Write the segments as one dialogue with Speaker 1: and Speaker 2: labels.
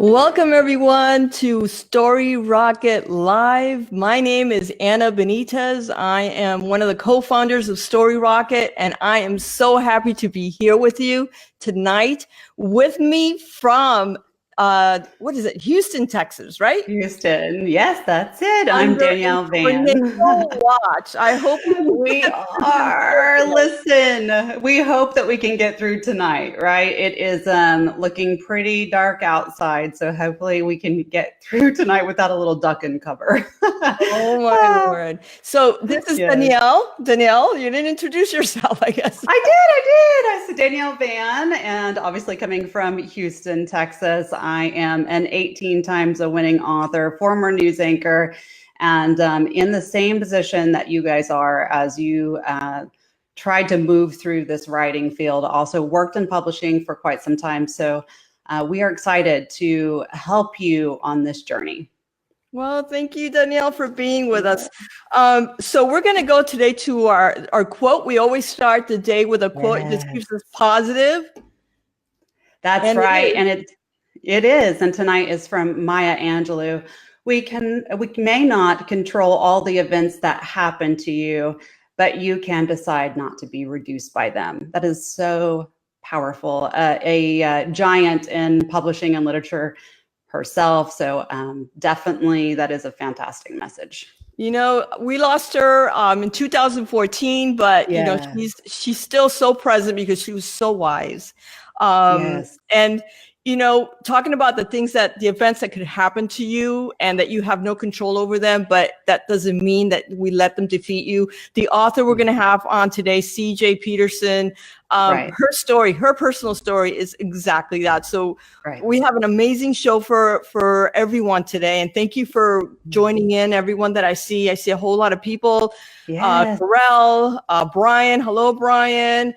Speaker 1: Welcome everyone to Storyrocket Live. My name is Anna Benitez. I am one of the co-founders of Storyrocket, and I am so happy to be here with you tonight. With me from Houston, Texas, right?
Speaker 2: Houston. Yes, that's it. I'm Danielle Van.
Speaker 1: Watch. I hope
Speaker 2: we are. Listen, we hope that we can get through tonight, right? It is looking pretty dark outside, so hopefully we can get through tonight without a little duck and cover.
Speaker 1: Oh my Lord. So this is Danielle. Danielle, you didn't introduce yourself, I guess.
Speaker 2: I did. I said Danielle Van, and obviously coming from Houston, Texas, I am an 18 times a winning author, former news anchor, and in the same position that you guys are as you tried to move through this writing field. Also worked in publishing for quite some time. So we are excited to help you on this journey.
Speaker 1: Well, thank you, Danielle, for being with us. So we're going to go today to our quote. We always start the day with a quote. It just keeps us positive.
Speaker 2: That's right. And it is. And tonight is from Maya Angelou. We may not control all the events that happen to you, but you can decide not to be reduced by them. That is so powerful. A giant in publishing and literature herself. So definitely that is a fantastic message.
Speaker 1: You know, we lost her in 2014, but you know, she's still so present because she was so wise. And you know, talking about the events that could happen to you and that you have no control over them, but that doesn't mean that we let them defeat you. The author we're going to have on today, CJ Peterson, her story, her personal story is exactly that. So we have an amazing show for everyone today. And thank you for joining in, everyone that I see. I see a whole lot of people. Terrell, Brian. Hello, Brian.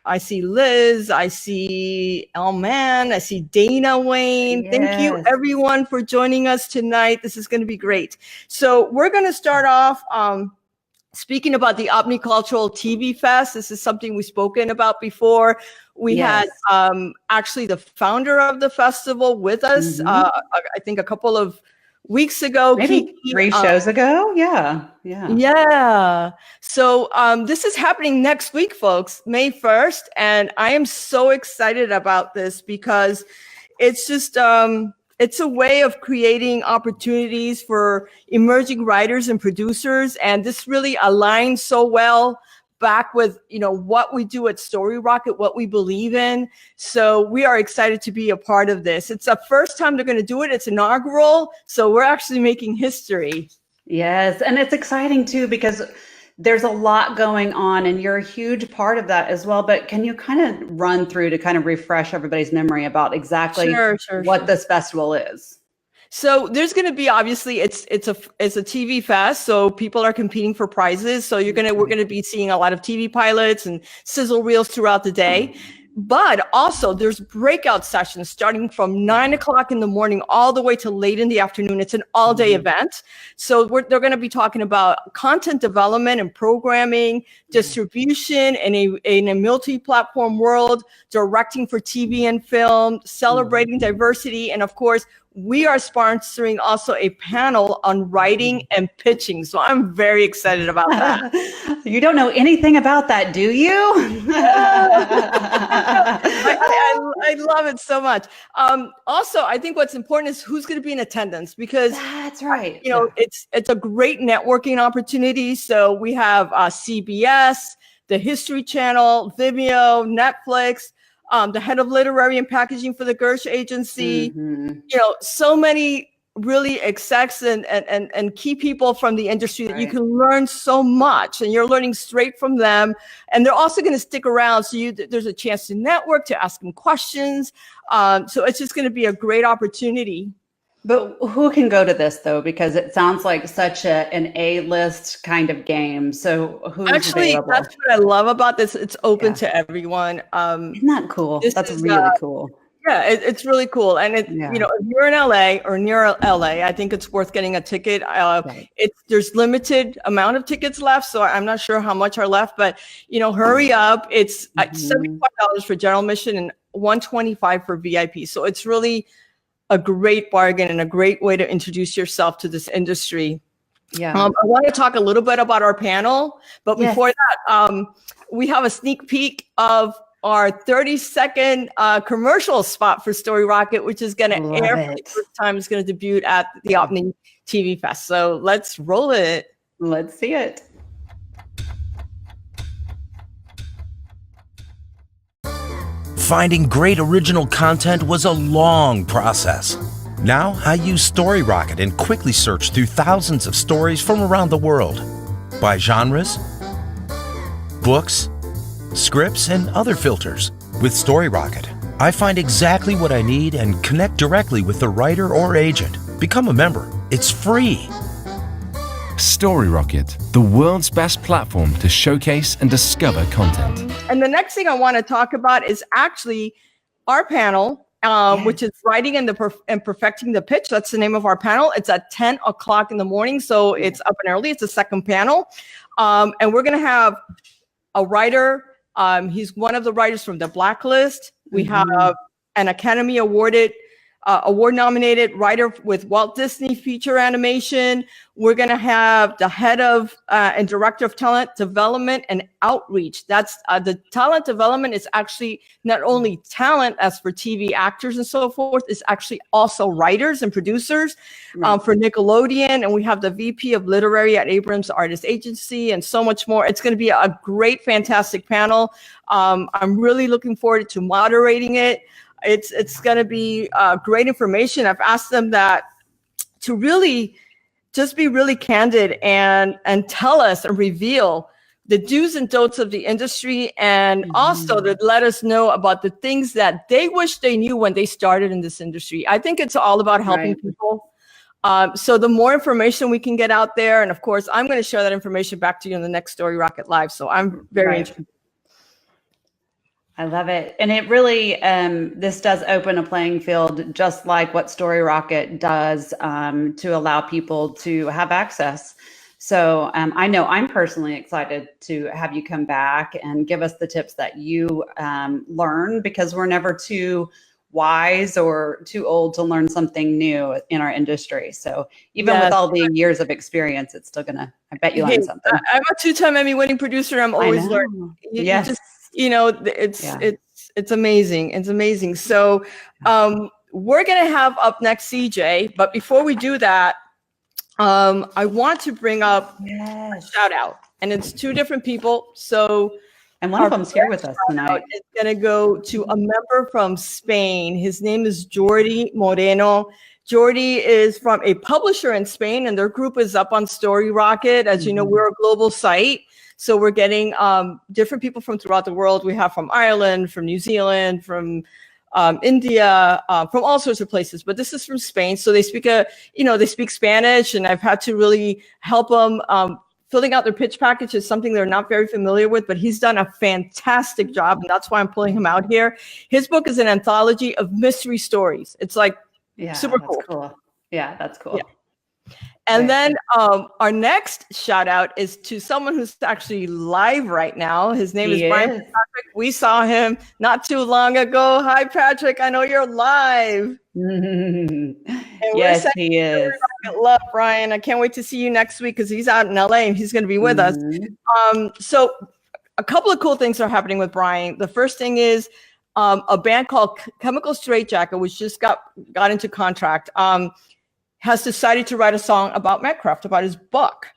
Speaker 1: I see Liz, I see Elman, I see Dana Wayne. Thank you everyone for joining us tonight. This is going to be great. So we're going to start off speaking about the Apne Cultural TV Fest. This is something we've spoken about before. We had actually the founder of the festival with us, I think a couple of weeks ago,
Speaker 2: maybe 3 shows ago.
Speaker 1: So this is happening next week, folks, May 1st, and I am so excited about this because it's just it's a way of creating opportunities for emerging writers and producers, and this really aligns so well back with, you know, what we do at Storyrocket, what we believe in. So we are excited to be a part of this. It's the first time they're going to do it. It's inaugural. So we're actually making history.
Speaker 2: Yes. And it's exciting too, because there's a lot going on and you're a huge part of that as well. But can you kind of run through to kind of refresh everybody's memory about exactly what this festival is?
Speaker 1: So there's going to be, obviously, it's a TV fest, so people are competing for prizes. So we're going to be seeing a lot of TV pilots and sizzle reels throughout the day. But also there's breakout sessions starting from 9 o'clock in the morning all the way to late in the afternoon. It's an all-day event. So they're going to be talking about content development and programming, distribution in a multi-platform world, directing for TV and film, celebrating diversity, and of course, we are sponsoring also a panel on writing and pitching. So I'm very excited about that.
Speaker 2: You don't know anything about that, do you?
Speaker 1: I love it so much. Also, I think what's important is who's going to be in attendance, because
Speaker 2: that's right.
Speaker 1: You know, it's a great networking opportunity. So we have CBS, the History Channel, Vimeo, Netflix, the head of literary and packaging for the Gersh Agency, you know, so many really execs and key people from the industry that you can learn so much, and you're learning straight from them. And they're also going to stick around, so there's a chance to network, to ask them questions. So it's just going to be a great opportunity.
Speaker 2: But who can go to this though? Because it sounds like such an A-list kind of game. So who's available?
Speaker 1: That's what I love about this. It's open to everyone.
Speaker 2: Isn't that cool? That's really cool.
Speaker 1: Yeah, it's really cool. And you know, if you're in LA or near LA, I think it's worth getting a ticket. There's limited amount of tickets left, so I'm not sure how much are left, but you know, hurry up. It's $75 for general admission and $125 for VIP. So it's really a great bargain and a great way to introduce yourself to this industry.
Speaker 2: Yeah.
Speaker 1: I want to talk a little bit about our panel, but before that, we have a sneak peek of our 30-second commercial spot for Storyrocket, which is going to air for the first time. It's going to debut at the Apne TV Fest. So let's roll it.
Speaker 2: Let's see it.
Speaker 3: Finding great original content was a long process. Now I use Storyrocket and quickly search through thousands of stories from around the world by genres, books, scripts, and other filters. With Storyrocket, I find exactly what I need and connect directly with the writer or agent. Become a member. It's free.
Speaker 4: Storyrocket, the world's best platform to showcase and discover content.
Speaker 1: And the next thing I want to talk about is actually our panel, which is writing and perfecting the pitch. That's the name of our panel. It's at 10 o'clock in the morning, so it's up and early. It's the second panel. And we're going to have a writer. He's one of the writers from The Blacklist. We have an Academy Award-nominated writer with Walt Disney feature animation. We're going to have the head of and director of talent development and outreach. That's the talent development is actually not only talent as for TV actors and so forth, it's actually also writers and producers for Nickelodeon. And we have the VP of literary at Abrams Artist Agency and so much more. It's going to be a great, fantastic panel. I'm really looking forward to moderating it. It's going to be great information. I've asked them that to really just be really candid and tell us and reveal the do's and don'ts of the industry, and also to let us know about the things that they wish they knew when they started in this industry. I think it's all about helping people. So the more information we can get out there, and of course, I'm going to share that information back to you in the next Storyrocket Live. So I'm very interested.
Speaker 2: I love it. And it really, this does open a playing field, just like what Storyrocket does to allow people to have access. So I know I'm personally excited to have you come back and give us the tips that you learn, because we're never too wise or too old to learn something new in our industry. So even with all the years of experience, it's still gonna, I bet you learn something.
Speaker 1: I'm a 2-time Emmy winning producer. I'm always learning. It's amazing. It's amazing. So we're going to have up next CJ, but before we do that, I want to bring up a shout out, and it's 2 different people. So,
Speaker 2: and one of them's here with us tonight.
Speaker 1: It's going to go to a member from Spain. His name is Jordi Moreno. Jordi is from a publisher in Spain, and their group is up on Storyrocket. As you know, we're a global site. So we're getting different people from throughout the world. We have from Ireland, from New Zealand, from India, from all sorts of places. But this is from Spain. So they speak they speak Spanish, and I've had to really help them. Filling out their pitch package is something they're not very familiar with, but he's done a fantastic job, and that's why I'm pulling him out here. His book is an anthology of mystery stories. It's like super cool.
Speaker 2: Yeah, that's cool.
Speaker 1: Yeah. And then our next shout out is to someone who's actually live right now. His name is Brian Patrick. We saw him not too long ago. Hi, Patrick. I know you're live.
Speaker 2: Yes, he is.
Speaker 1: Love Brian. I can't wait to see you next week because he's out in LA and he's going to be with us. So a couple of cool things are happening with Brian. The first thing is a band called Chemical Straitjacket, which just got into contract. Has decided to write a song about Metcraft, about his book.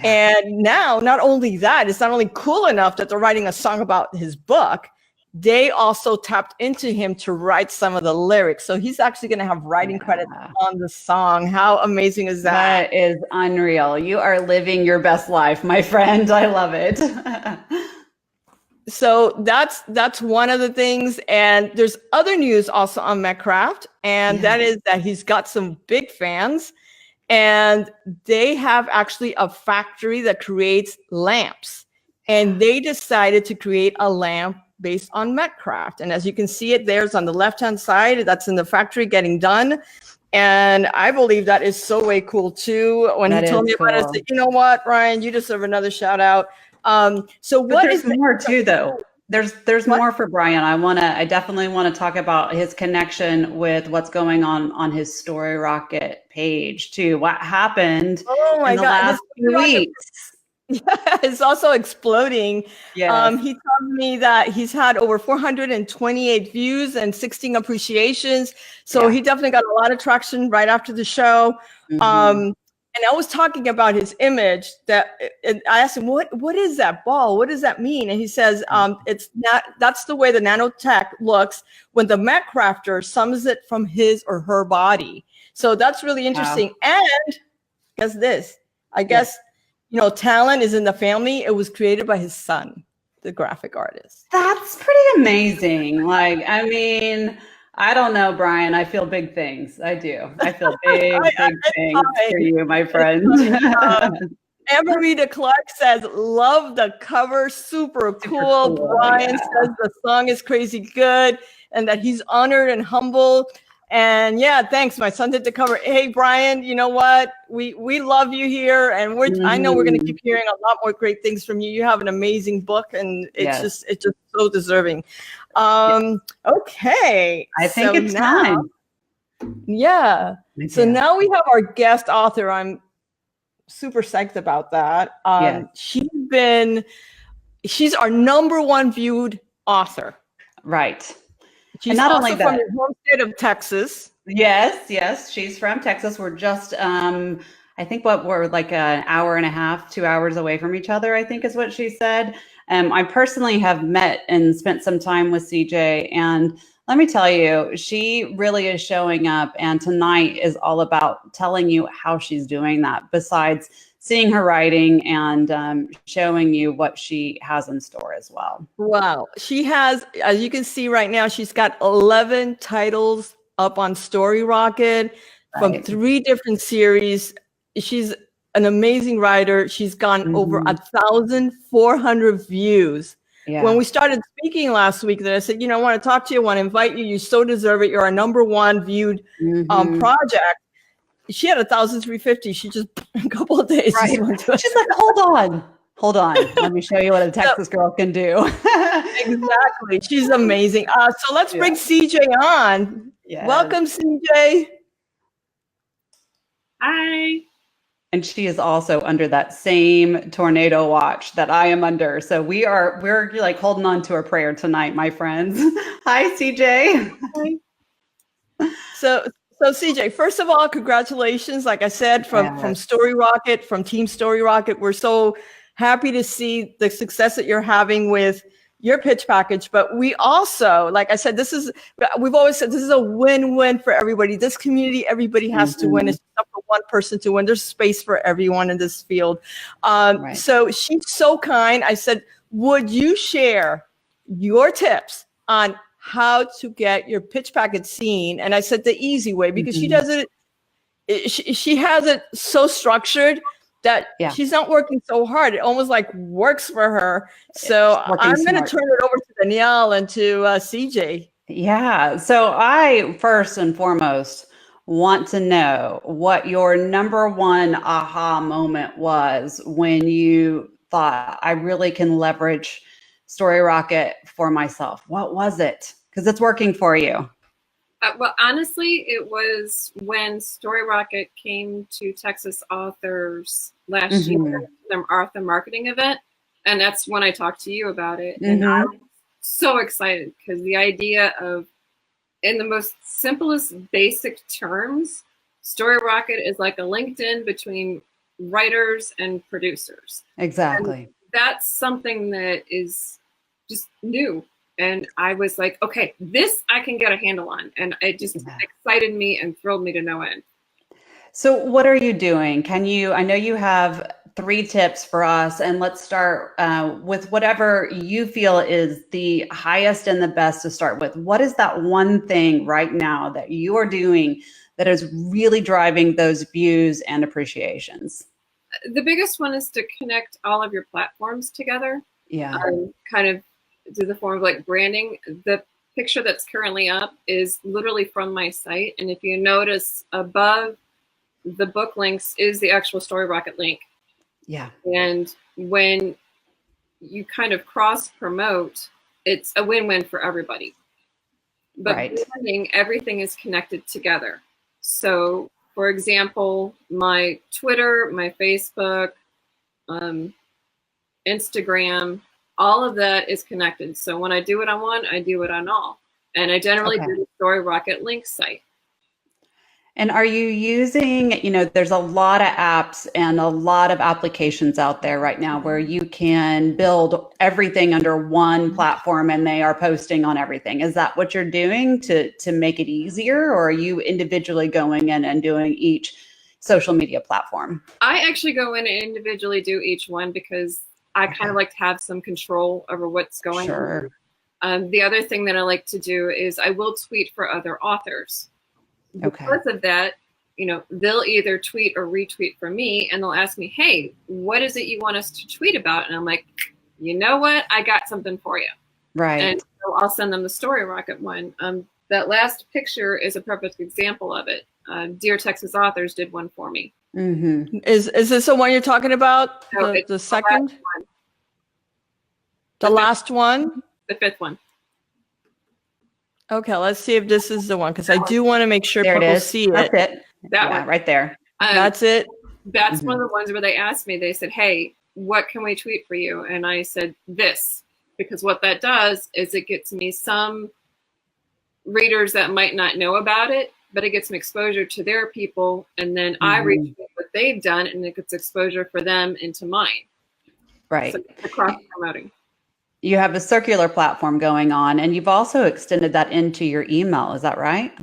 Speaker 1: And now, not only that, it's not only cool enough that they're writing a song about his book, they also tapped into him to write some of the lyrics. So he's actually going to have writing credits on the song. How amazing is that?
Speaker 2: That is unreal. You are living your best life, my friend. I love it.
Speaker 1: So that's one of the things. And there's other news also on Metcraft, and that is that he's got some big fans, and they have actually a factory that creates lamps, and they decided to create a lamp based on Metcraft. And as you can see it, there's on the left-hand side, that's in the factory getting done. And I believe that is so way cool too. When he told me about it, I said, you know what, Ryan, you deserve another shout out. So what is
Speaker 2: more too, though? There's more for Brian. I definitely want to talk about his connection with what's going on his Storyrocket page too. What happened in the last few weeks?
Speaker 1: Yeah, it's also exploding.
Speaker 2: Yes.
Speaker 1: He told me that he's had over 428 views and 16 appreciations. So he definitely got a lot of traction right after the show. And I was talking about his image and I asked him, what is that ball? What does that mean? And he says, that's the way the nanotech looks when the mech crafter summons it from his or her body. So that's really interesting. Wow. And guess this, I guess, talent is in the family. It was created by his son, the graphic artist.
Speaker 2: That's pretty amazing. Like, I mean, I don't know, Brian. I feel big things. I do. I feel big things for you, my friend.
Speaker 1: Amarita Clark says, love the cover. Super cool. Brian says the song is crazy good and that he's honored and humbled. And thanks. My son did the cover. Hey, Brian, you know what? We love you here. And I know we're going to keep hearing a lot more great things from you. You have an amazing book and it's just so deserving. Okay.
Speaker 2: I think it's time.
Speaker 1: Yeah. So now we have our guest author. I'm super psyched about that. She's our #1 viewed author.
Speaker 2: Right.
Speaker 1: She's
Speaker 2: and not
Speaker 1: also
Speaker 2: only that,
Speaker 1: from the home state of Texas.
Speaker 2: Yes. She's from Texas. We're just, I think we're like an hour and a half, 2 hours away from each other, I think is what she said. I personally have met and spent some time with CJ, and let me tell you, she really is showing up, and tonight is all about telling you how she's doing that, besides seeing her writing and showing you what she has in store as well.
Speaker 1: Wow. She has, as you can see right now, she's got 11 titles up on Storyrocket from 3 different series. She's an amazing writer. She's gone over 1,400 views. Yeah. When we started speaking last week, that I said, I want to talk to you. I want to invite you. You so deserve it. You're our #1 viewed project. She had 1,350. She just a couple of days.
Speaker 2: Right. She's like, hold on. Let me show you what a Texas girl can do.
Speaker 1: Exactly. She's amazing. So let's bring CJ on. Yes. Welcome, CJ.
Speaker 5: Hi.
Speaker 2: And she is also under that same tornado watch that I am under. So we're like holding on to her prayer tonight, my friends. Hi, CJ.
Speaker 1: Hi. So CJ, first of all, congratulations. Like I said, from Storyrocket, from Team Storyrocket, we're so happy to see the success that you're having with your pitch package. But we also, like I said, we've always said this is a win-win for everybody. This community, everybody has to win. It's not for one person to win. There's space for everyone in this field. So she's so kind. I said, would you share your tips on how to get your pitch package seen? And I said the easy way, because she does it. She has it so structured that she's not working so hard. It almost like works for her. So I'm going to turn it over to Danielle and to CJ.
Speaker 2: Yeah. So I first and foremost want to know what your #1 aha moment was when you thought, I really can leverage Storyrocket for myself. What was it? Because it's working for you.
Speaker 5: Well, honestly, it was when Storyrocket came to Texas authors last year, their author marketing event. And that's when I talked to you about it. And I'm so excited because the idea of, in the most simplest basic terms, Storyrocket is like a LinkedIn between writers and producers.
Speaker 2: Exactly.
Speaker 5: And that's something that is just new. And I was like, okay, this I can get a handle on. And it just excited me and thrilled me to no end.
Speaker 2: So what are you doing? I know you have 3 tips for us, and let's start with whatever you feel is the highest and the best to start with. What is that one thing right now that you are doing that is really driving those views and appreciations?
Speaker 5: The biggest one is to connect all of your platforms together.
Speaker 2: Yeah.
Speaker 5: Kind of to the form of like branding. The picture that's currently up is literally from my site. And if you notice above the book links is the actual Storyrocket link.
Speaker 2: Yeah.
Speaker 5: And when you kind of cross promote, it's a win-win for everybody. But branding, everything is connected together. So, for example, my Twitter, my Facebook, Instagram, all of that is connected. So when I do it on one, I do it on all. And I generally do the Storyrocket link site.
Speaker 2: And are you using, there's a lot of apps and a lot of applications out there right now where you can build everything under one platform and they are posting on everything. Is that what you're doing to make it easier, or are you individually going in and doing each social media platform?
Speaker 5: I actually go in and individually do each one because I kind of like to have some control over what's going on. The other thing that I like to do is I will tweet for other authors. Because of that, they'll either tweet or retweet for me, and they'll ask me, hey, what is it you want us to tweet about? And I'm like, you know what? I got something for you.
Speaker 2: Right.
Speaker 5: And so I'll send them the Storyrocket one. That last picture is a perfect example of it. Dear Texas Authors did one for me.
Speaker 2: Mm-hmm.
Speaker 1: Is this the one you're talking about?
Speaker 5: No,
Speaker 1: the second? The last one?
Speaker 5: The fifth one.
Speaker 1: Okay, let's see if this is the one, because I do want to make sure
Speaker 2: there
Speaker 1: people see it.
Speaker 2: That's it.
Speaker 5: That one.
Speaker 2: Right there.
Speaker 1: That's it.
Speaker 5: That's one of the ones where they asked me, they said, hey, what can we tweet for you? And I said, this, because what that does is it gets me some readers that might not know about it, but it gets some exposure to their people. And then I retweet what they've done, and it gets exposure for them into mine.
Speaker 2: Right.
Speaker 5: So it's cross promoting.
Speaker 2: You have a circular platform going on, and you've also extended that into your email. Is that right?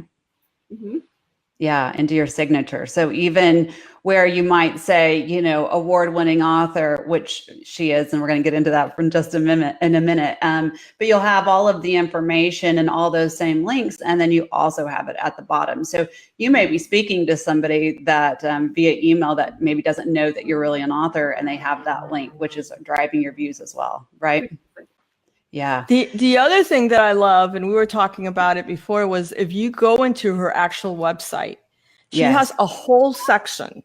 Speaker 5: Mm-hmm.
Speaker 2: Yeah, into your signature. So even where you might say, award-winning author, which she is, and we're going to get into that in just a minute. But you'll have all of the information and all those same links, and then you also have it at the bottom. So you may be speaking to somebody that via email that maybe doesn't know that you're really an author, and they have that link, which is driving your views as well, right? Yeah.
Speaker 1: The other thing that I love, and we were talking about it before, was if you go into her actual website, she has a whole section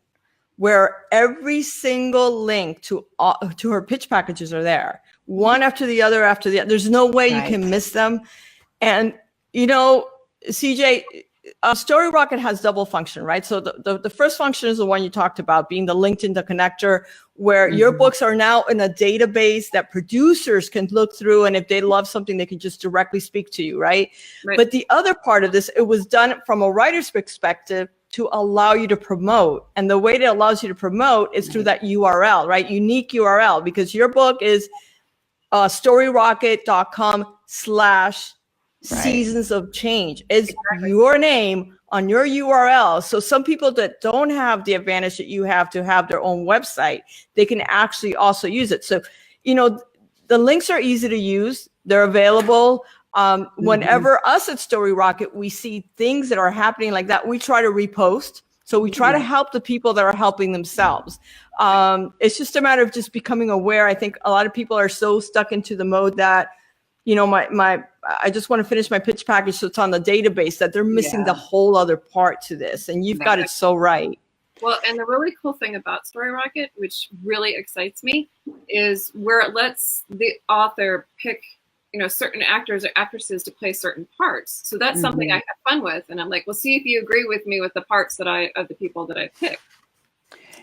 Speaker 1: where every single link to her pitch packages are there, one after the other after the other. There's no way you can miss them. And CJ, Storyrocket has double function, right? So the first function is the one you talked about, being the LinkedIn, the connector, where your books are now in a database that producers can look through. And if they love something, they can just directly speak to you, right? But the other part of this, it was done from a writer's perspective to allow you to promote. And the way that allows you to promote is through that URL, right? Unique URL, because your book is storyrocket.com/Seasons of Change. Is your name on your URL. So some people that don't have the advantage that you have to have their own website, they can actually also use it. So, the links are easy to use. They're available. Whenever us at Storyrocket, we see things that are happening like that, we try to repost. So we try to help the people that are helping themselves. It's just a matter of just becoming aware. I think a lot of people are so stuck into the mode that, I just want to finish my pitch package so it's on the database, that they're missing the whole other part to this. And you've got it so right.
Speaker 5: Well, and the really cool thing about Storyrocket, which really excites me, is where it lets the author pick, certain actors or actresses to play certain parts. So that's something I have fun with. And I'm like, well, see if you agree with me with the parts of the people that I picked.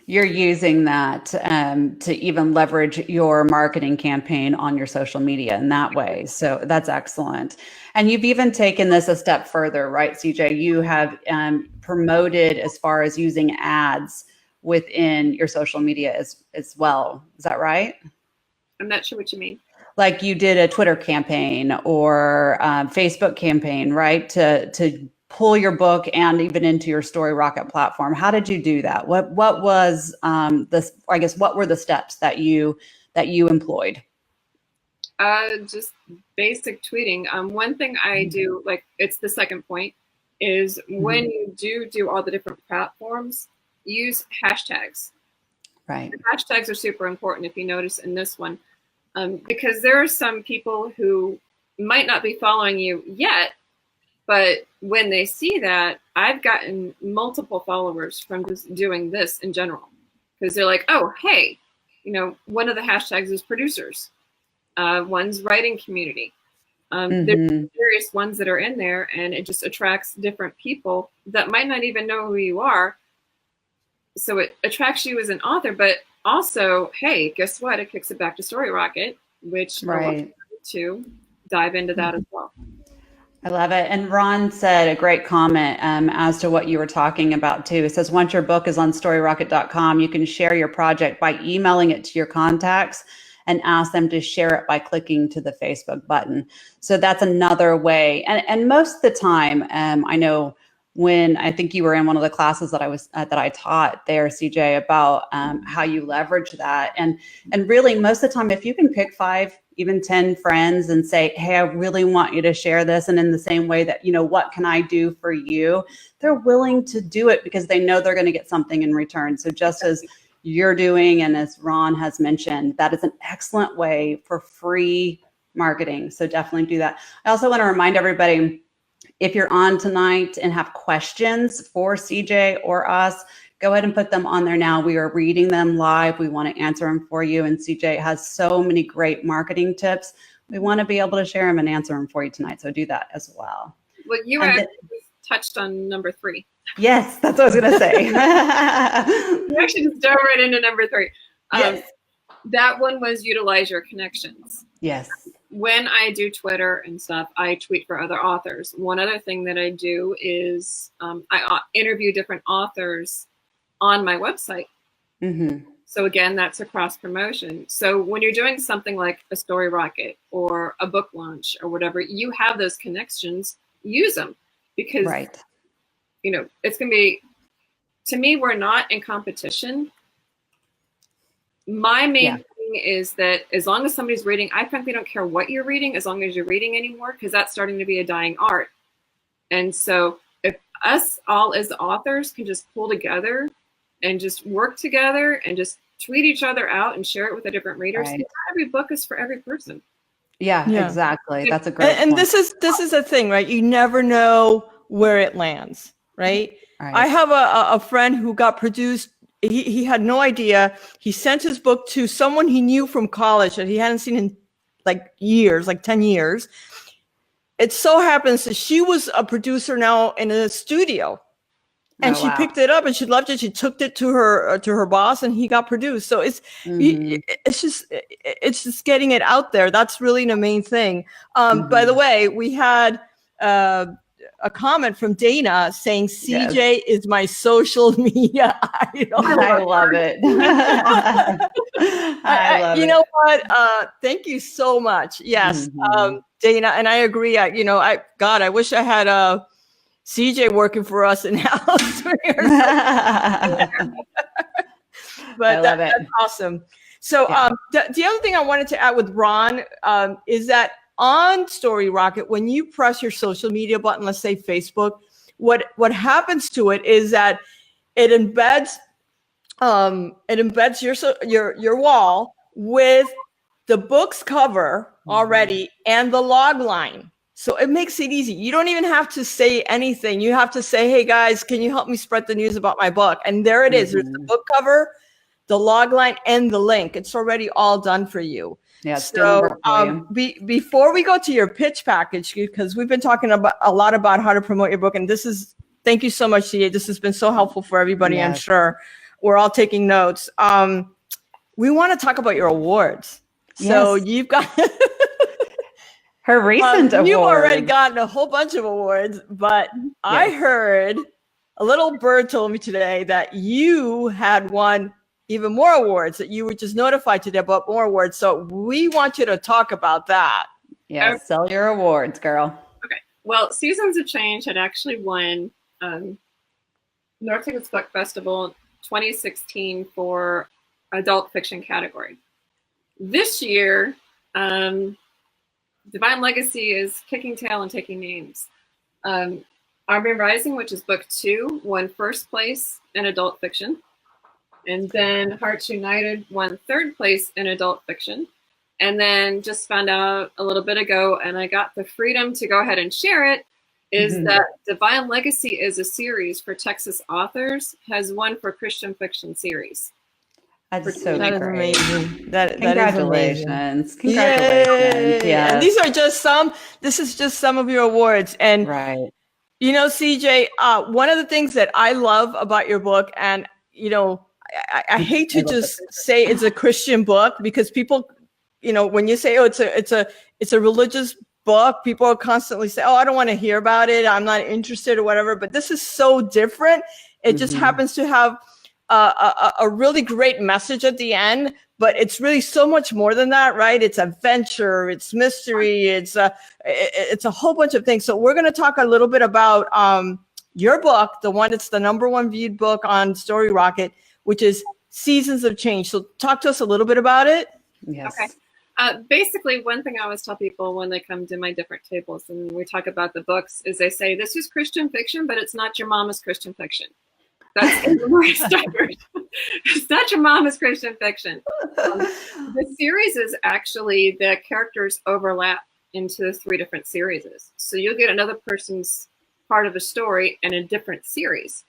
Speaker 2: You're using that to even leverage your marketing campaign on your social media in that way. So that's excellent. And you've even taken this a step further, right, CJ? You have promoted as far as using ads within your social media as well. Is that right?
Speaker 5: I'm not sure what you mean.
Speaker 2: Like you did a Twitter campaign or Facebook campaign, right? To pull your book and even into your Storyrocket platform. How did you do that? What was this? I guess what were the steps that you employed?
Speaker 5: Just basic tweeting. One thing I do, like it's the second point, is when you do all the different platforms, use hashtags.
Speaker 2: Right.
Speaker 5: The hashtags are super important if you notice in this one, because there are some people who might not be following you yet, but when they see that, I've gotten multiple followers from just doing this in general, because they're like, oh, hey, one of the hashtags is producers. One's writing community. There's various ones that are in there, and it just attracts different people that might not even know who you are. So it attracts you as an author, but also, hey, guess what? It kicks it back to Storyrocket, which I want to dive into that as well.
Speaker 2: I love it. And Ron said a great comment as to what you were talking about too. It says, once your book is on storyrocket.com, you can share your project by emailing it to your contacts and ask them to share it by clicking to the Facebook button. So that's another way. And most of the time, I know when I think you were in one of the classes that I taught there, CJ, about how you leverage that. And really most of the time, if you can pick 5, even 10 friends and say, hey, I really want you to share this. And in the same way that, what can I do for you? They're willing to do it because they know they're going to get something in return. So just as you're doing, and as Ron has mentioned, that is an excellent way for free marketing. So definitely do that. I also want to remind everybody, if you're on tonight and have questions for CJ or us, go ahead and put them on there now. We are reading them live. We want to answer them for you. And CJ has so many great marketing tips. We want to be able to share them and answer them for you tonight. So do that as well.
Speaker 5: Well, you actually touched on number 3.
Speaker 2: Yes, that's what I was going to say.
Speaker 5: You actually just dove right into number 3.
Speaker 2: Yes.
Speaker 5: That one was utilize your connections.
Speaker 2: Yes.
Speaker 5: When I do Twitter and stuff, I tweet for other authors. One other thing that I do is I interview different authors on my website. So again, that's a cross promotion. So when you're doing something like a Storyrocket or a book launch or whatever, you have those connections, use them, because it's going to be, to me, we're not in competition. My main thing is that as long as somebody's reading, I frankly don't care what you're reading, as long as you're reading anymore, because that's starting to be a dying art. And so if us all as authors can just pull together and just work together and just tweet each other out and share it with the different readers, not every book is for every person.
Speaker 2: Yeah, exactly. That's a great
Speaker 1: and
Speaker 2: point.
Speaker 1: this is a thing, right? You never know where it lands, right? I have a friend who got produced. He had no idea. He sent his book to someone he knew from college that he hadn't seen in like years, like 10 years. It so happens that she was a producer now in a studio. And she picked it up and she loved it. She took it to her boss and he got produced. So it's just getting it out there. That's really the main thing. By the way, we had a comment from Dana saying CJ is my social media idol.
Speaker 2: I love it. I love it.
Speaker 1: You know what? Thank you so much. Yes, Dana, and I agree. I wish I had a CJ working for us in house. But that's awesome. So the other thing I wanted to add with Ron is that on Storyrocket, when you press your social media button, let's say Facebook, what happens to it is that it embeds your wall with the book's cover already and the log line. So it makes it easy. You don't even have to say anything. You have to say, hey guys, can you help me spread the news about my book? And there it is. There's the book cover, the log line, and the link. It's already all done for you.
Speaker 2: Yeah.
Speaker 1: So before we go to your pitch package, because we've been talking about a lot about how to promote your book, and thank you so much, CA. This has been so helpful for everybody. I'm sure we're all taking notes. We want to talk about your awards. So you've got
Speaker 2: her recent award.
Speaker 1: You've already gotten a whole bunch of awards, but I heard a little bird told me today that you had won even more awards, that you were just notified today about more awards. So we want you to talk about that.
Speaker 2: Yeah, sell your awards, girl.
Speaker 5: Okay. Well, Seasons of Change had actually won North Texas Book Festival 2016 for adult fiction category. This year, Divine Legacy is kicking tail and taking names. Army Rising, which is book 2, won first place in adult fiction. And then Hearts United won third place in adult fiction. And then just found out a little bit ago, and I got the freedom to go ahead and share it, is that Divine Legacy is a series for Texas authors, has won for Christian fiction series.
Speaker 2: That's so
Speaker 1: That is
Speaker 2: great.
Speaker 1: amazing. That
Speaker 2: Congratulations.
Speaker 1: is amazing.
Speaker 2: Congratulations.
Speaker 1: Yay.
Speaker 2: Yes.
Speaker 1: And these are just this is just some of your awards. And,
Speaker 2: right.
Speaker 1: CJ, one of the things that I love about your book, and, I hate to just say it's a Christian book, because people, when you say, oh, it's a religious book, people constantly say, oh, I don't want to hear about it, I'm not interested or whatever. But this is so different. It just happens to have a really great message at the end, but it's really so much more than that, right? It's adventure, it's mystery, it's a whole bunch of things. So we're going to talk a little bit about your book, the one that's the #1 viewed book on Storyrocket, which is Seasons of Change. So talk to us a little bit about it.
Speaker 2: Yes.
Speaker 5: Okay. Basically, one thing I always tell people when they come to my different tables and we talk about the books is they say, this is Christian fiction, but it's not your mama's Christian fiction. That's where I started. It's not your mama's Christian fiction. The series is actually, the characters overlap into 3 different series. So you'll get another person's part of a story in a different series.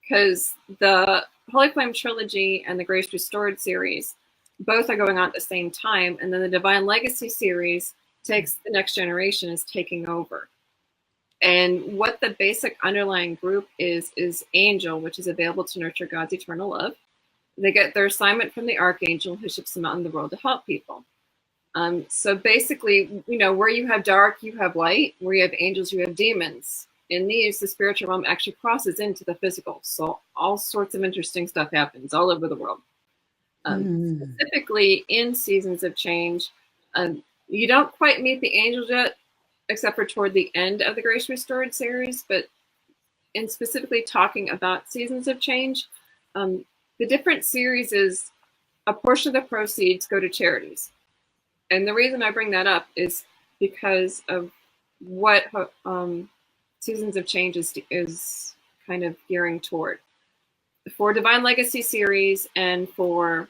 Speaker 5: Because the Holy Flame trilogy and the Grace Restored series, both are going on at the same time. And then the Divine Legacy series takes the next generation, is taking over. And what the basic underlying group is Angel, which is available to nurture God's eternal love. They get their assignment from the Archangel, who ships them out in the world to help people. So basically, where you have dark, you have light. Where you have angels, you have demons. In these, the spiritual realm actually crosses into the physical. So all sorts of interesting stuff happens all over the world. Specifically in Seasons of Change, you don't quite meet the angels yet, except for toward the end of the Grace Restored series. But in specifically talking about Seasons of Change, the different series is a portion of the proceeds go to charities. And the reason I bring that up is because of what Seasons of Change is kind of gearing toward. For Divine Legacy series and for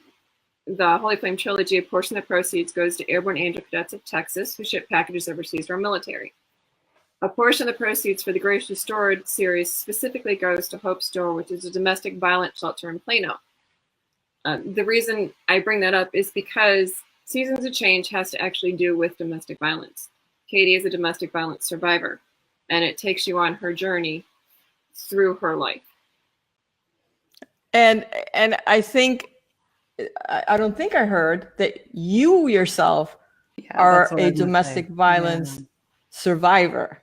Speaker 5: the Holy Flame trilogy, a portion of the proceeds goes to Airborne Angel Cadets of Texas, who ship packages overseas to our military. A portion of the proceeds for the Grace Restored series specifically goes to Hope Store, which is a domestic violence shelter in Plano. The reason I bring that up is because Seasons of Change has to actually do with domestic violence. Katie is a domestic violence survivor, and it takes you on her journey through her life.
Speaker 1: And I think, I don't think I heard that you yourself are a domestic violence survivor.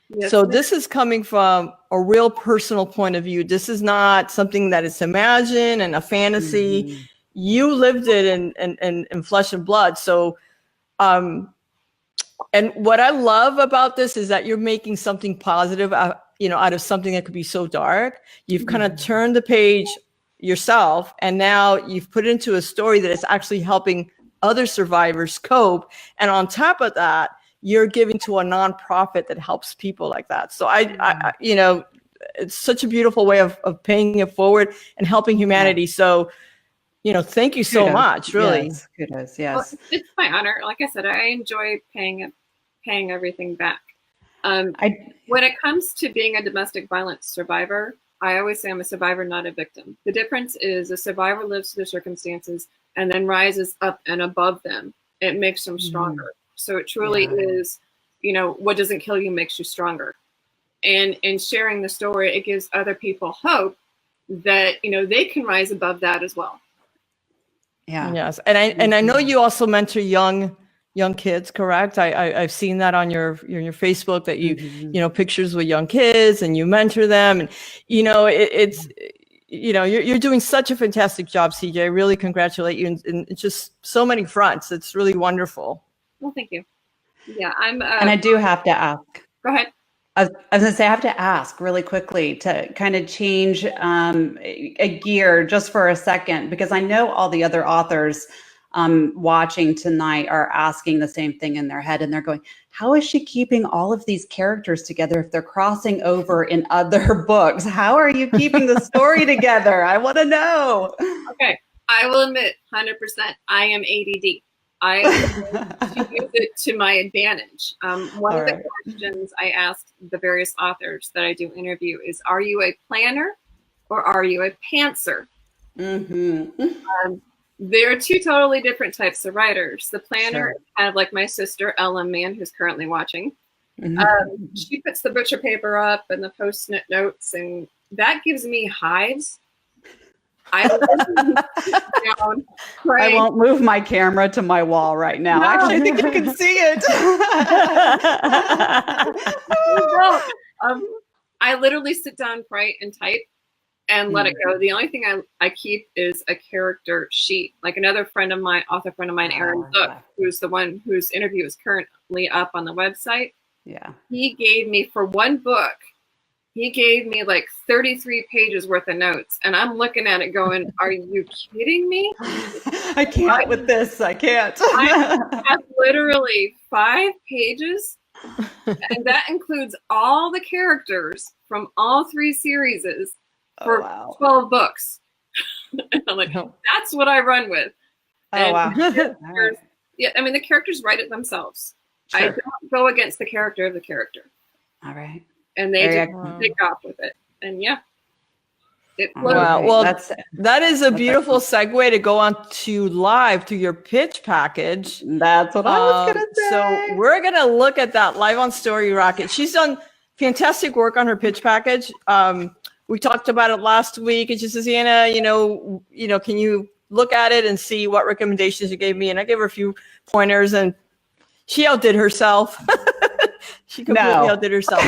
Speaker 1: Yes, so this is coming from a real personal point of view. This is not something that is imagined and a fantasy. You lived it in flesh and blood. So, and what I love about this is that you're making something positive, out of something that could be so dark. You've kind of turned the page yourself, and now you've put it into a story that is actually helping other survivors cope. And on top of that, you're giving to a nonprofit that helps people like that. So I it's such a beautiful way of paying it forward and helping humanity. So, thank you so much, really.
Speaker 2: Yes, kudos, yes.
Speaker 5: Well, it's my honor. Like I said, I enjoy paying everything back. When it comes to being a domestic violence survivor, I always say I'm a survivor, not a victim. The difference is a survivor lives through the circumstances and then rises up and above them. It makes them stronger. So it truly is, what doesn't kill you makes you stronger. And in sharing the story, it gives other people hope that, they can rise above that as well.
Speaker 2: Yeah.
Speaker 1: Yes. And I know you also mentor young kids, correct? I've seen that on your Facebook, that you pictures with young kids and you mentor them, and you're doing such a fantastic job, CJ. I really congratulate you in just so many fronts. It's really wonderful.
Speaker 5: Well, thank you. Yeah,
Speaker 2: and I do have to ask.
Speaker 5: Go ahead.
Speaker 2: I was going to say, I have to ask really quickly to kind of change a gear just for a second, because I know all the other authors watching tonight are asking the same thing in their head, and they're going, how is she keeping all of these characters together if they're crossing over in other books? How are you keeping the story together? I want to know.
Speaker 5: Okay, I will admit 100% I am ADD. I use it to my advantage. One of the questions I asked the various authors that I do interview is, are you a planner or are you a pantser? There are two totally different types of writers. The planner is kind of like my sister, Ella Mann, who's currently watching. She puts the butcher paper up and the post-it notes, and that gives me hives. I
Speaker 2: won't move my camera to my wall right now.
Speaker 1: No.
Speaker 2: Actually, I think you can see it.
Speaker 5: I literally sit down, write, and type, and let it go. The only thing I keep is a character sheet. Like another friend of mine, author friend of mine, Aaron Zook, who's the one whose interview is currently up on the website.
Speaker 2: Yeah.
Speaker 5: He gave me, for one book, he gave me like 33 pages worth of notes. And I'm looking at it going, are you kidding me?
Speaker 2: I can't with this. I can't.
Speaker 5: I have literally 5 pages. And that includes all the characters from all 3 series for 12 books. And I'm like, that's what I run with.
Speaker 2: Oh, wow.
Speaker 5: Yeah, I mean, the characters write it themselves.
Speaker 2: Sure.
Speaker 5: I don't go against the character of the character.
Speaker 2: All right.
Speaker 5: And they just take off with it. And yeah.
Speaker 1: Wow. Well, that is a beautiful segue to go on to live to your pitch package.
Speaker 2: That's what I was going to say.
Speaker 1: So we're going to look at that live on Storyrocket. She's done fantastic work on her pitch package. We talked about it last week, and she says, Anna, can you look at it and see what recommendations you gave me? And I gave her a few pointers, and she outdid herself. She completely outdid herself.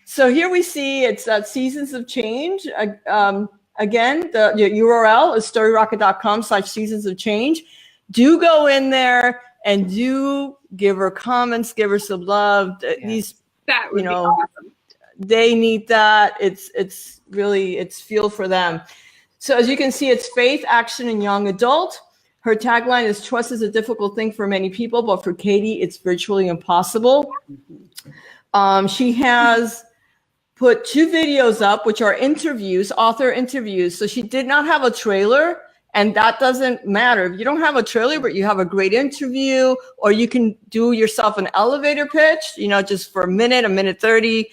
Speaker 1: So here we see it's Seasons of Change. Again, the URL is storyrocket.com/seasons of change. Do go in there and do give her comments, give her some love. These,
Speaker 5: that would be awesome.
Speaker 1: They need that. It's really fuel for them. So as you can see, it's faith, action, and young adult. Her tagline is trust is a difficult thing for many people, but for Katie, it's virtually impossible. She has put 2 videos up, which are interviews, author interviews. So she did not have a trailer, and that doesn't matter. If you don't have a trailer, but you have a great interview, or you can do yourself an elevator pitch, just for a minute 30,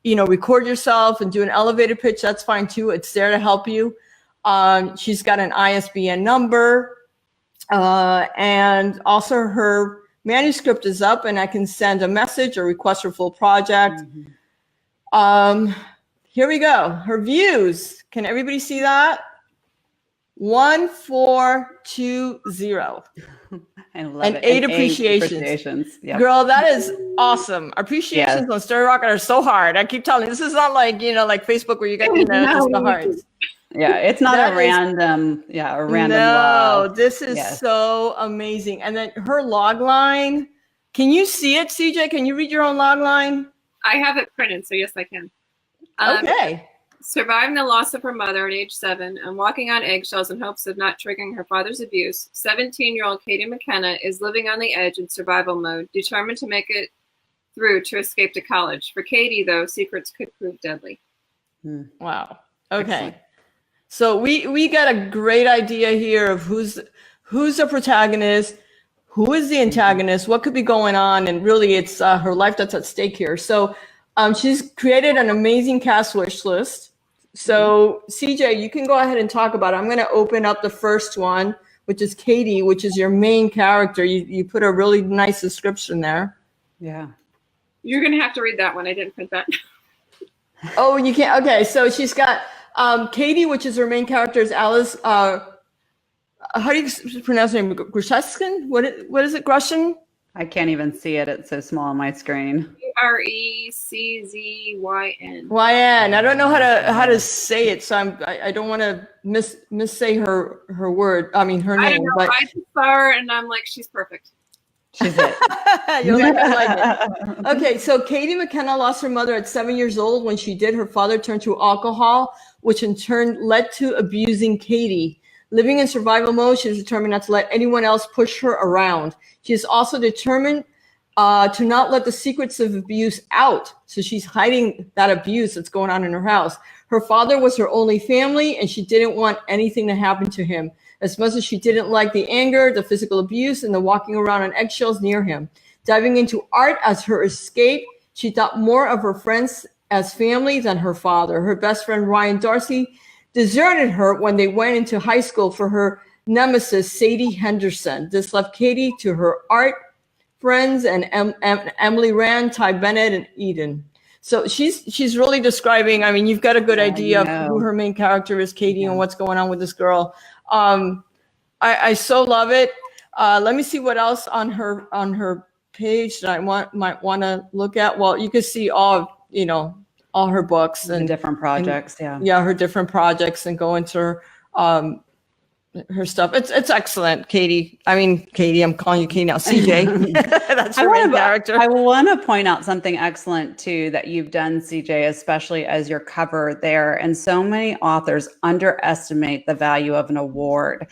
Speaker 1: record yourself and do an elevator pitch. That's fine too. It's there to help you. She's got an ISBN number. And also her manuscript is up, and I can send a message or request her full project. Here we go. Her views. Can everybody see that? 1420. And 8 appreciations. Yep. Girl, that is awesome. Appreciations on Storyrocket are so hard. I keep telling you, this is not like, like Facebook where you get, just the hearts.
Speaker 2: Yeah, it's not a random love.
Speaker 1: This is so amazing. And then her log line, can you see it, CJ? Can you read your own log line?
Speaker 5: I have it printed, so yes, I can.
Speaker 1: Okay.
Speaker 5: Surviving the loss of her mother at age 7 and walking on eggshells in hopes of not triggering her father's abuse, 17-year-old Katie McKenna is living on the edge in survival mode, determined to make it through to escape to college. For Katie, though, secrets could prove deadly.
Speaker 1: Wow. Okay. Excellent. So we got a great idea here of who's the protagonist, who is the antagonist, what could be going on, and really it's her life that's at stake here. So she's created an amazing cast wish list. So CJ, you can go ahead and talk about it. I'm going to open up the first one, which is Katie, which is your main character. You put a really nice description there.
Speaker 2: Yeah.
Speaker 5: You're going to have to read that one. I didn't print that.
Speaker 1: Oh, you can't. Okay, so she's got Katie, which is her main character, is Alice. How do you pronounce her name? Grusheskin? What is it? Grushin?
Speaker 2: I can't even see it. It's so small on my screen.
Speaker 5: Reczyn.
Speaker 1: YN. I don't know how to say it, so I don't want to missay her word. I mean her name.
Speaker 5: I know.
Speaker 1: But
Speaker 5: I just saw her and I'm like, she's perfect.
Speaker 2: She's it.
Speaker 1: You're like, I like it. Okay, so Katie McKenna lost her mother at 7 years old. When she did, her father turned to alcohol, which in turn led to abusing Katie. Living in survival mode, she is determined not to let anyone else push her around. She is also determined to not let the secrets of abuse out. So she's hiding that abuse that's going on in her house. Her father was her only family, and she didn't want anything to happen to him, as much as she didn't like the anger, the physical abuse, and the walking around on eggshells near him. Diving into art as her escape, she thought more of her friends as family than her father. Her best friend, Ryan Darcy, deserted her when they went into high school for her nemesis, Sadie Henderson. This left Katie to her art friends and Emily Rand, Ty Bennett, and Eden. So she's really describing, I mean, you've got a good idea of who her main character is, Katie, and what's going on with this girl. I so love it. Let me see what else on her page that I might want to look at. Well, you can see all her books and
Speaker 2: the different projects.
Speaker 1: Her different projects, and go into her stuff. It's excellent, Katie. I mean, Katie, I'm calling you Katie now. CJ, that's her main character.
Speaker 2: I want to point out something excellent too that you've done, CJ, especially as your cover there. And so many authors underestimate the value of an award.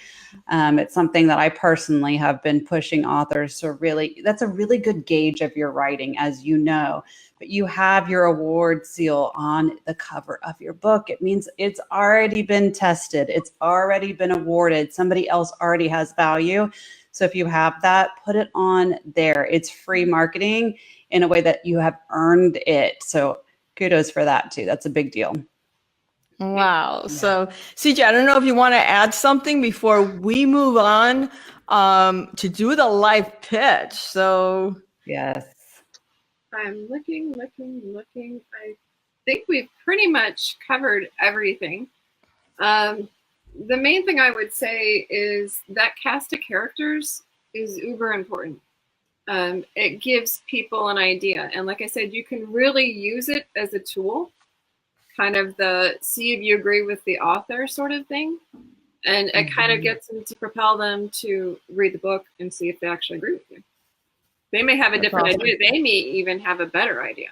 Speaker 2: It's something that I personally have been pushing authors to really. That's a really good gauge of your writing, as you know. But you have your award seal on the cover of your book. It means it's already been tested. It's already been awarded. Somebody else already has value. So if you have that, put it on there. It's free marketing in a way that you have earned it. So kudos for that too. That's a big deal.
Speaker 1: Wow. So CJ, I don't know if you want to add something before we move on to do the live pitch. So
Speaker 2: yes.
Speaker 5: I'm looking. I think we've pretty much covered everything. The main thing I would say is that cast of characters is uber important. It gives people an idea. And like I said, you can really use it as a tool, kind of the see if you agree with the author sort of thing. And it kind of gets them to propel them to read the book and see if they actually agree with you. They may have a different idea. They may even have a better idea.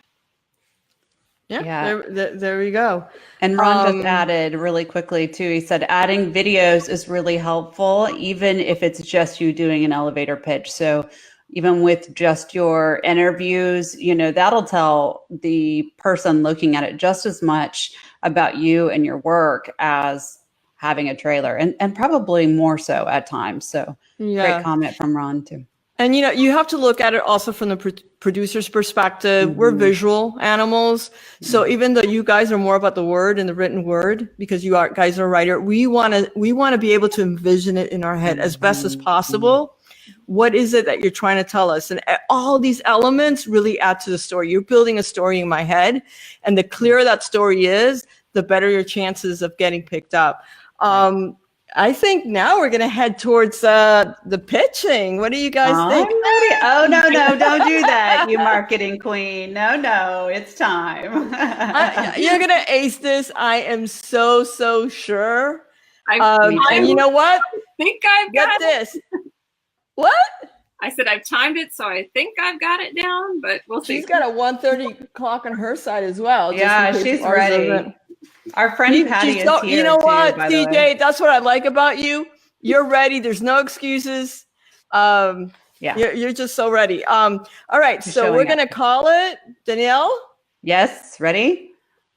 Speaker 1: Yeah. There we go.
Speaker 2: And Ron just added really quickly too. He said adding videos is really helpful, even if it's just you doing an elevator pitch. So even with just your interviews, that'll tell the person looking at it just as much about you and your work as having a trailer, and probably more so at times. So great comment from Ron too.
Speaker 1: And, you have to look at it also from the producer's perspective. We're visual animals. So even though you guys are more about the word and the written word, because you guys are a writer, we want to be able to envision it in our head as best as possible. What is it that you're trying to tell us? And all these elements really add to the story. You're building a story in my head, and the clearer that story is, the better your chances of getting picked up. I think now we're going to head towards the pitching. What do you guys think?
Speaker 2: Oh, no, don't do that, you marketing queen. No, it's time.
Speaker 1: You're going to ace this. I am so sure. And you know what?
Speaker 5: I think I've got
Speaker 1: this. What?
Speaker 5: I said I've timed it, so I think I've got it down, but we'll see.
Speaker 1: She's got a 1:30 clock on her side as well.
Speaker 2: Yeah, she's ready. Our friend Patty is here.
Speaker 1: You know what, DJ? That's what I like about you. You're ready. There's no excuses. You're just so ready. All right, so we're gonna call it. Danielle?
Speaker 2: Yes, ready?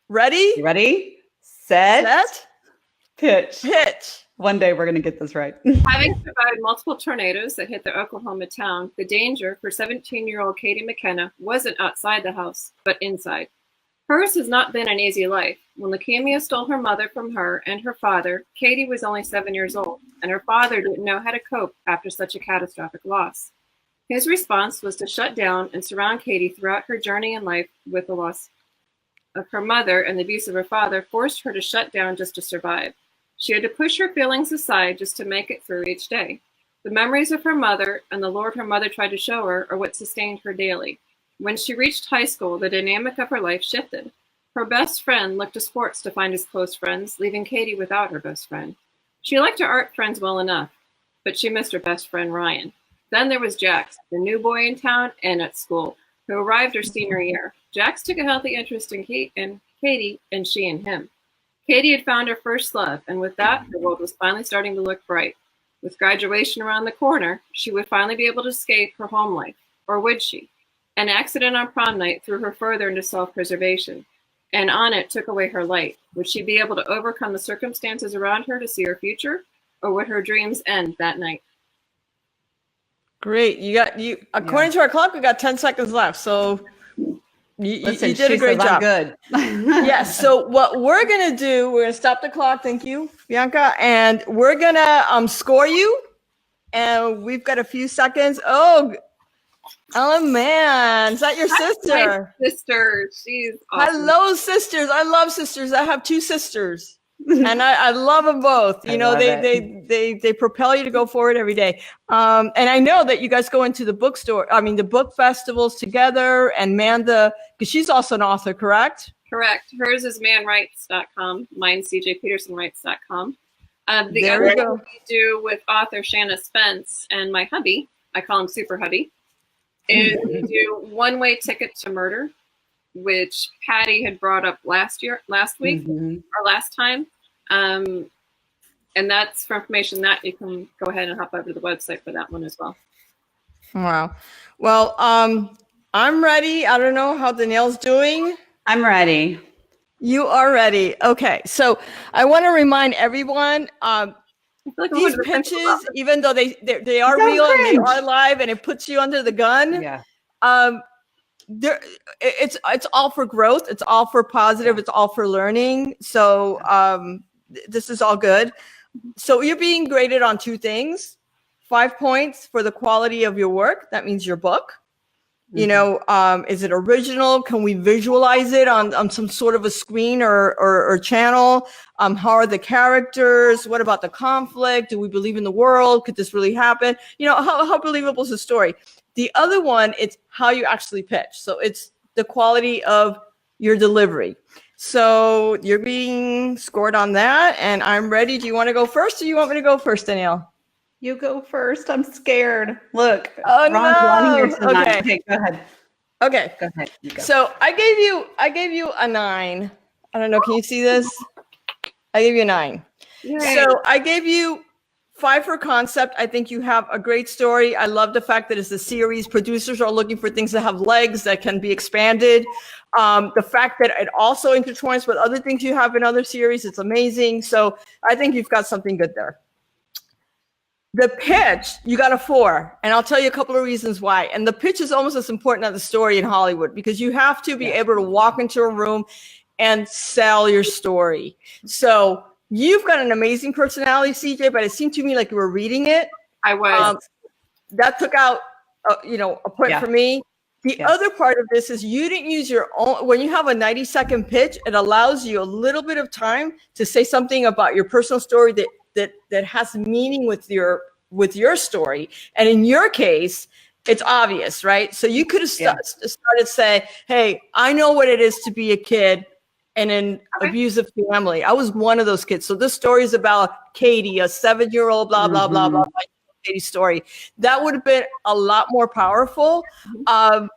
Speaker 1: Ready?
Speaker 2: Set. Pitch.
Speaker 6: One day we're going to get this right.
Speaker 5: Having survived multiple tornadoes that hit their Oklahoma town, the danger for 17-year-old Katie McKenna wasn't outside the house, but inside. Hers has not been an easy life. When leukemia stole her mother from her and her father, Katie was only 7 years old, and her father didn't know how to cope after such a catastrophic loss. His response was to shut down and surround Katie throughout her journey in life with the loss of her mother, and the abuse of her father forced her to shut down just to survive. She had to push her feelings aside just to make it through each day. The memories of her mother and the Lord her mother tried to show her are what sustained her daily. When she reached high school, the dynamic of her life shifted. Her best friend looked to sports to find his close friends, leaving Katie without her best friend. She liked her art friends well enough, but she missed her best friend, Ryan. Then there was Jax, the new boy in town and at school, who arrived her senior year. Jax took a healthy interest in Katie, and she in him. Katie had found her first love, and with that, the world was finally starting to look bright. With graduation around the corner, she would finally be able to escape her home life. Or would she? An accident on prom night threw her further into self-preservation, and on it took away her light. Would she be able to overcome the circumstances around her to see her future, or would her dreams end that night?
Speaker 1: Great. You according to our clock, we got 10 seconds left. So
Speaker 2: Listen,
Speaker 1: you did a great
Speaker 2: says
Speaker 1: job.
Speaker 2: I'm good.
Speaker 1: Yes. So what we're going to do, we're going to stop the clock. Thank you, Bianca. And we're going to score you. And we've got a few seconds. Oh man. Is that your sister?
Speaker 5: My sister. She's awesome.
Speaker 1: Hello, sisters. I love sisters. I have 2 sisters. And I love them both. You know, they propel you to go forward every day. And I know that you guys go into the the book festivals together, and Manda, because she's also an author, correct?
Speaker 5: Correct. Hers is manwrites.com. Mine's cjpetersonwrites.com. The
Speaker 1: There
Speaker 5: other
Speaker 1: we
Speaker 5: thing
Speaker 1: go.
Speaker 5: we do with author Shanna Spence and my hubby, I call him Super Hubby, is we do one-way ticket to murder, which Patty had brought up last week, or last time. And that's for information that you can go ahead and hop over to the website for that one as well.
Speaker 1: Wow. Well, I'm ready. I don't know how Danielle's doing.
Speaker 2: I'm ready.
Speaker 1: You are ready. Okay. So I want to remind everyone, these pitches, even though they are real and they are live and it puts you under the gun.
Speaker 2: Yeah.
Speaker 1: It's all for growth. It's all for positive. It's all for learning. So this is all good. So you're being graded on 2 things: 5 points for the quality of your work. That means your book. You know, is it original? Can we visualize it on some sort of a screen or channel? How are the characters? What about the conflict? Do we believe in the world? Could this really happen? You know, how believable is the story? The other one, it's how you actually pitch. So it's the quality of your delivery. So you're being scored on that, and I'm ready. Do you want to go first, or do you want me to go first, Danielle?
Speaker 2: You go first. I'm scared. Look.
Speaker 1: Oh,
Speaker 2: Ron's here tonight.
Speaker 1: Okay.
Speaker 2: Okay, go ahead.
Speaker 1: Okay.
Speaker 2: Go ahead. You go.
Speaker 1: So I gave you a 9. I don't know. Can you see this? I gave you a 9.
Speaker 5: Yay.
Speaker 1: So I gave you 5 for concept. I think you have a great story. I love the fact that it's a series. Producers are looking for things that have legs that can be expanded. The fact that it also intertwines with other things you have in other series, it's amazing. So I think you've got something good there. The pitch, you got a 4, and I'll tell you a couple of reasons why. And the pitch is almost as important as the story in Hollywood, because you have to be able to walk into a room and sell your story. So you've got an amazing personality, CJ, but it seemed to me like you were reading it.
Speaker 5: I was.
Speaker 1: That took out, a point for me. The other part of this is you didn't use your own. When you have a 90-second pitch, it allows you a little bit of time to say something about your personal story that has meaning with your story. And in your case, it's obvious, right? So you could have started saying, hey, I know what it is to be a kid in an abusive family. I was one of those kids. So this story is about Katie, a 7-year-old, blah, blah, blah, blah, blah. Katie's story. That would have been a lot more powerful. But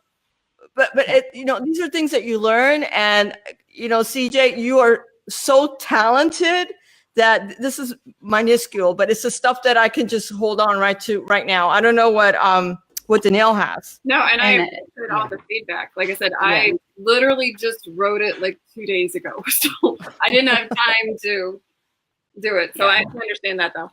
Speaker 1: these are things that you learn. And, CJ, you are so talented that this is minuscule, but it's the stuff that I can just hold on right now. I don't know what Danielle has.
Speaker 5: No, and I appreciate all the feedback. Like I said, I literally just wrote it like 2 days ago. So I didn't have time to do it. So I understand that though.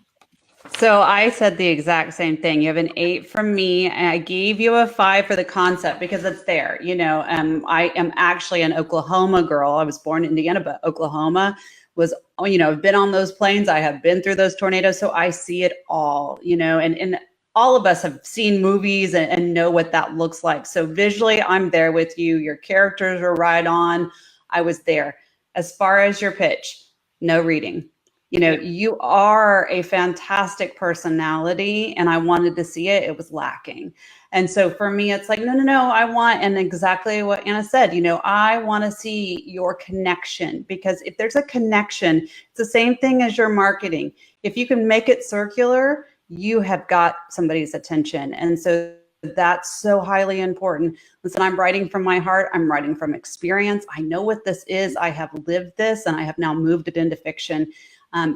Speaker 2: So I said the exact same thing. You have an 8 from me, and I gave you a 5 for the concept because it's there. I am actually an Oklahoma girl. I was born in Indiana, but Oklahoma was, I've been on those plains. I have been through those tornadoes. So I see it all, and all of us have seen movies and know what that looks like. So visually, I'm there with you. Your characters are right on. I was there. As far as your pitch, no reading. You are a fantastic personality, and I wanted to see it. It was lacking. And so for me, it's like, no, I want, and exactly what Anna said, I want to see your connection, because if there's a connection, it's the same thing as your marketing. If you can make it circular, you have got somebody's attention. And so that's so highly important. Listen, I'm writing from my heart. I'm writing from experience. I know what this is. I have lived this, and I have now moved it into fiction.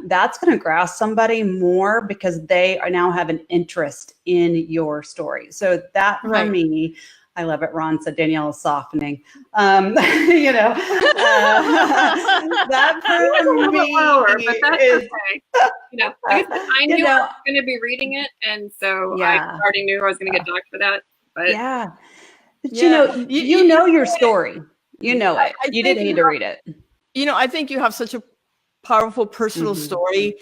Speaker 2: That's going to grasp somebody more because they now have an interest in your story. So that for me, I love it. Ron said Danielle is softening. That for me
Speaker 5: but that's okay. I knew I was going to be reading it, and so I already knew I was going to get docked for that. But
Speaker 2: But you know your story. You know it. You didn't need to read it.
Speaker 1: I think you have such a powerful personal story,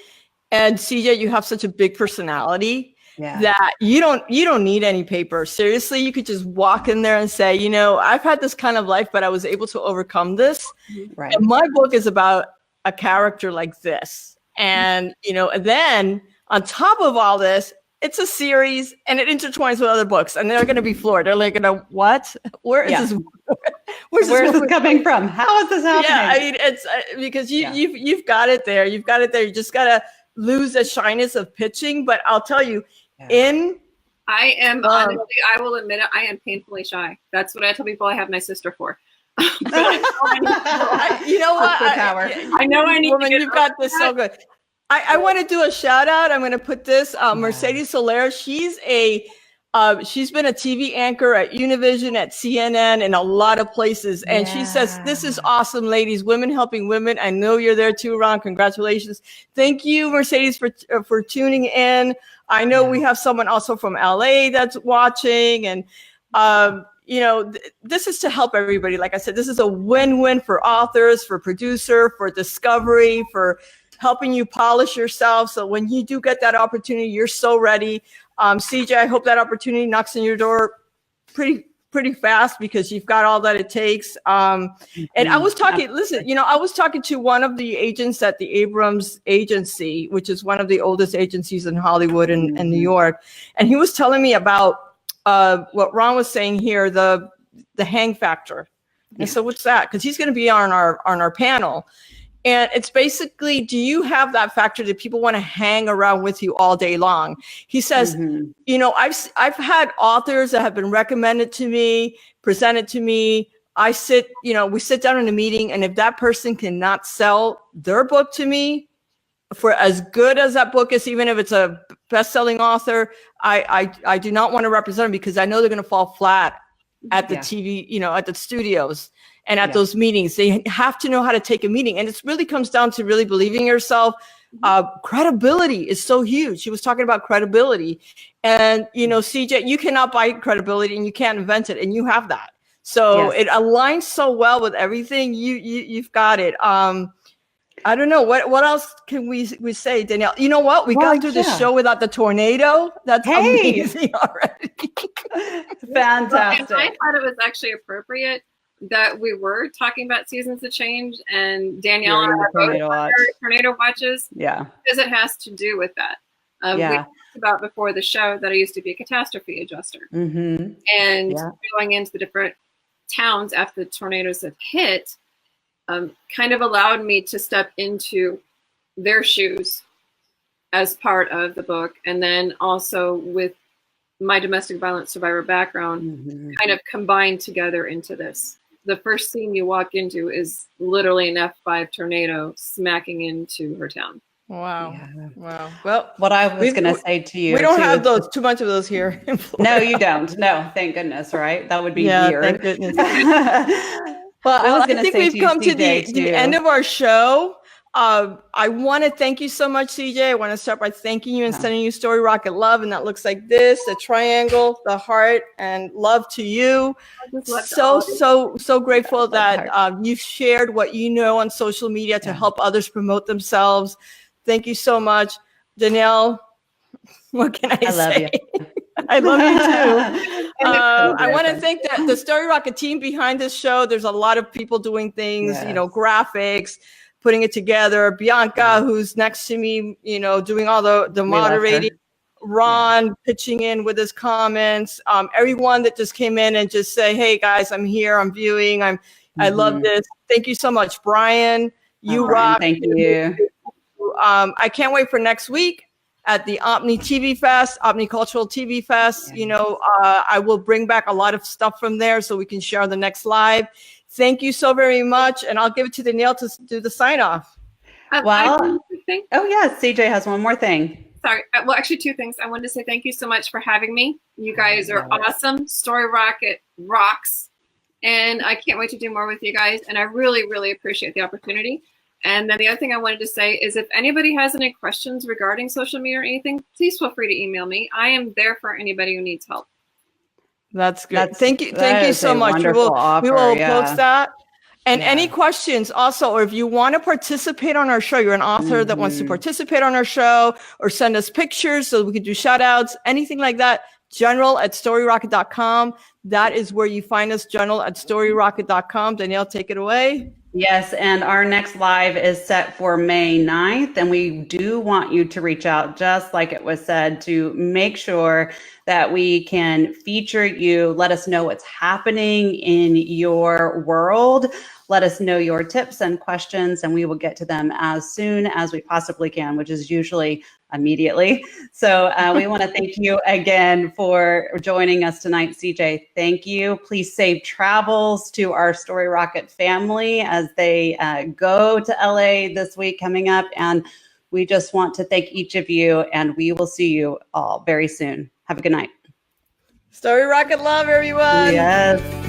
Speaker 1: and CJ, you have such a big personality that you don't need any paper. Seriously, you could just walk in there and say, I've had this kind of life, but I was able to overcome this. Right. And my book is about a character like this. And, and then on top of all this, it's a series and it intertwines with other books, and they're going to be floored. They're like, what? Where is this? Where's this
Speaker 2: coming from? How is this happening?
Speaker 1: Yeah, I mean, it's because you've got it there. You've got it there. You just got to lose the shyness of pitching. But I'll tell you, honestly, I will admit it, I am painfully shy. That's what I tell people I have my sister for. You know what? I know I need. Woman, you've got this so good. I want to do a shout out. I'm going to put this Mercedes Soler. She's been a TV anchor at Univision, at CNN, and a lot of places. And she says, "This is awesome, ladies. Women helping women." I know you're there too, Ron. Congratulations. Thank you, Mercedes, for tuning in. I know we have someone also from LA that's watching, and this is to help everybody. Like I said, this is a win-win for authors, for producer, for discovery, for helping you polish yourself. So when you do get that opportunity, you're so ready. CJ, I hope that opportunity knocks on your door pretty fast, because you've got all that it takes. And I was talking, I was talking to one of the agents at the Abrams Agency, which is one of the oldest agencies in Hollywood and New York. And he was telling me about what Ron was saying here, the hang factor. And so what's that? Because he's going to be on our panel. And it's basically, do you have that factor that people want to hang around with you all day long? He says, I've had authors that have been recommended to me, presented to me. We sit down in a meeting, and if that person cannot sell their book to me, for as good as that book is, even if it's a best-selling author, I do not want to represent them, because I know they're going to fall flat at the TV, at the studios. And at those meetings, they have to know how to take a meeting. And it really comes down to really believing yourself. Credibility is so huge. She was talking about credibility. And, CJ, you cannot buy credibility, and you can't invent it. And you have that. So it aligns so well with everything. You've got it. I don't know. What else can we say, Danielle? You know what? We got through the show without the tornado. That's amazing already.
Speaker 2: Fantastic.
Speaker 5: I thought it was actually appropriate that we were talking about Seasons of Change, and Danielle and I tornado watches. Yeah, because it has to do with that. We talked about before the show that I used to be a catastrophe adjuster, and going into the different towns after the tornadoes have hit, kind of allowed me to step into their shoes as part of the book, and then also with my domestic violence survivor background, kind of combined together into this. The first scene you walk into is literally an F5 tornado smacking into her town.
Speaker 1: Wow. Yeah. Wow. Well,
Speaker 2: what I was going to say to you.
Speaker 1: We don't have too much of those here in Florida.
Speaker 2: No, you don't. No, thank goodness, right? That would be weird.
Speaker 1: Thank goodness.
Speaker 2: Well, I
Speaker 1: think we've come to the end of our show. I want to thank you so much, CJ. I want to start by thanking you and sending you Storyrocket love. And that looks like this, the triangle, the heart, and love to you. So grateful that you've shared what you know on social media to help others promote themselves. Thank you so much. Danielle, what can I say?
Speaker 2: Love you.
Speaker 1: I love you too. I want to thank the Storyrocket team behind this show. There's a lot of people doing things, graphics, putting it together. Bianca, who's next to me, doing all the moderating. Ron pitching in with his comments. Everyone that just came in and just say, "Hey guys, I'm here. I'm viewing. I love this. Thank you so much, Brian. You rock.
Speaker 2: Thank you.
Speaker 1: I can't wait for next week at the Apne TV Fest, Apne Cultural TV Fest. I will bring back a lot of stuff from there so we can share the next live. Thank you so very much. And I'll give it to Danielle to do the sign off.
Speaker 2: CJ has one more thing.
Speaker 5: Sorry. Well, actually, two things. I wanted to say thank you so much for having me. You guys are awesome. Storyrocket rocks. And I can't wait to do more with you guys. And I really, really appreciate the opportunity. And then the other thing I wanted to say is if anybody has any questions regarding social media or anything, please feel free to email me. I am there for anybody who needs help.
Speaker 1: That's good. Thank you so much. We will post that. And any questions also, or if you want to participate on our show, you're an author that wants to participate on our show or send us pictures so we can do shout outs, anything like that, general@storyrocket.com. That is where you find us, general@storyrocket.com. Danielle, take it away.
Speaker 2: Yes, and our next live is set for May 9th, and we do want you to reach out, just like it was said, to make sure that we can feature you. Let us know what's happening in your world. Let us know your tips and questions, and we will get to them as soon as we possibly can, which is usually immediately. So we want to thank you again for joining us tonight, CJ. Thank you. Please safe travels to our Storyrocket family as they go to LA this week coming up. And we just want to thank each of you, and we will see you all very soon. Have a good night.
Speaker 1: Storyrocket love, everyone.
Speaker 2: Yes.